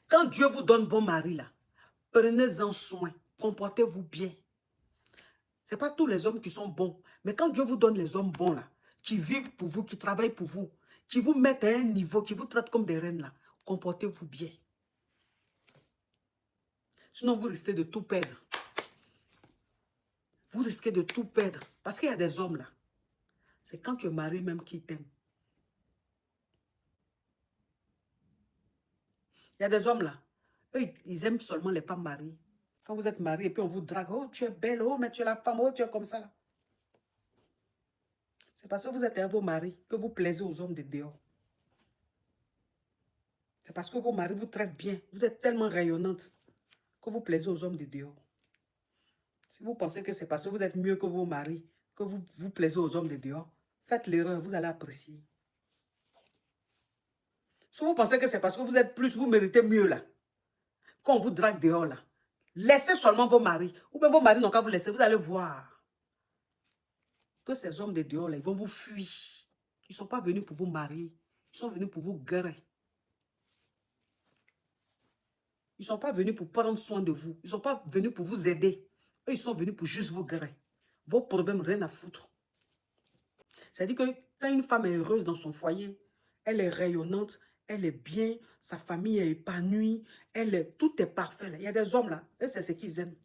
Quand Dieu vous donne bon mari, là, prenez-en soin. Comportez-vous bien. Ce n'est pas tous les hommes qui sont bons. Mais quand Dieu vous donne les hommes bons, là, qui vivent pour vous, qui travaillent pour vous, qui vous mettent à un niveau, qui vous traitent comme des reines, là, comportez-vous bien. Sinon, vous risquez de tout perdre. Vous risquez de tout perdre. Parce qu'il y a des hommes, là. C'est quand tu es marié même qu'ils t'aiment. Il y a des hommes, là. Eux, ils aiment seulement les femmes mariées. Quand vous êtes marié et puis on vous drague, oh, tu es belle, oh, mais tu es la femme, oh, tu es comme ça, là. C'est parce que vous êtes à vos maris que vous plaisez aux hommes de dehors. C'est parce que vos maris vous traitent bien. Vous êtes tellement rayonnante que vous plaisez aux hommes de dehors. Si vous pensez que c'est parce que vous êtes mieux que vos maris, que vous plaisez aux hommes de dehors, faites l'erreur, vous allez apprécier. Si vous pensez que c'est parce que vous êtes plus, vous méritez mieux là, qu'on vous drague dehors là, laissez seulement vos maris. Ou bien vos maris n'ont qu'à vous laisser, vous allez voir que ces hommes de dehors là, ils vont vous fuir. Ils ne sont pas venus pour vous marier, ils sont venus pour vous guérir. Ils ne sont pas venus pour prendre soin de vous. Ils ne sont pas venus pour vous aider. Eux, ils sont venus pour juste vous guérir. Vos problèmes, rien à foutre. C'est-à-dire que quand une femme est heureuse dans son foyer, elle est rayonnante, elle est bien, sa famille est épanouie, tout est parfait. Là. Il y a des hommes là, eux, c'est ce qu'ils aiment.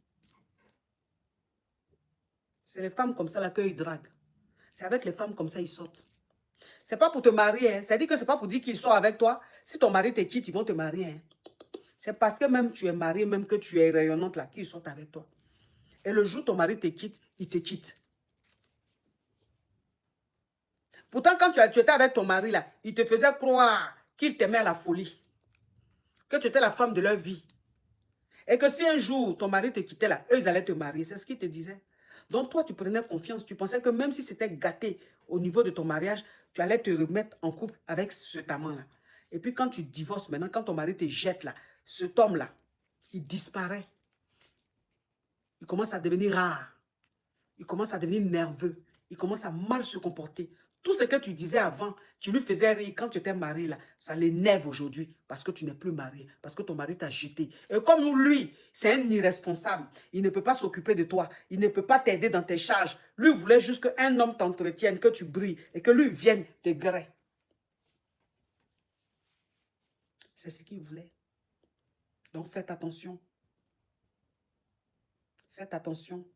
C'est les femmes comme ça là qu'ils draguent. C'est avec les femmes comme ça ils sortent. C'est pas pour te marier. Hein. C'est-à-dire que c'est pas pour dire qu'ils sortent avec toi. Si ton mari te quitte, ils vont te marier. Hein. C'est parce que même tu es mariée, même que tu es rayonnante là, qu'ils sortent avec toi. Et le jour où ton mari te quitte, il te quitte. Pourtant, quand tu étais avec ton mari là, il te faisait croire qu'il t'aimait à la folie. Que tu étais la femme de leur vie. Et que si un jour ton mari te quittait là, eux ils allaient te marier. C'est ce qu'ils te disaient. Donc toi, tu prenais confiance. Tu pensais que même si c'était gâté au niveau de ton mariage, tu allais te remettre en couple avec cet amant-là. Et puis quand tu divorces maintenant, quand ton mari te jette là, cet homme-là, il disparaît. Il commence à devenir rare. Il commence à devenir nerveux. Il commence à mal se comporter. Tout ce que tu disais avant, qui lui faisait rire quand tu étais marié, là, ça l'énerve aujourd'hui parce que tu n'es plus marié, parce que ton mari t'a jeté. Et comme lui, c'est un irresponsable, il ne peut pas s'occuper de toi, il ne peut pas t'aider dans tes charges. Lui voulait juste qu'un homme t'entretienne, que tu brilles et que lui vienne te gré. C'est ce qu'il voulait. Donc faites attention. Faites attention.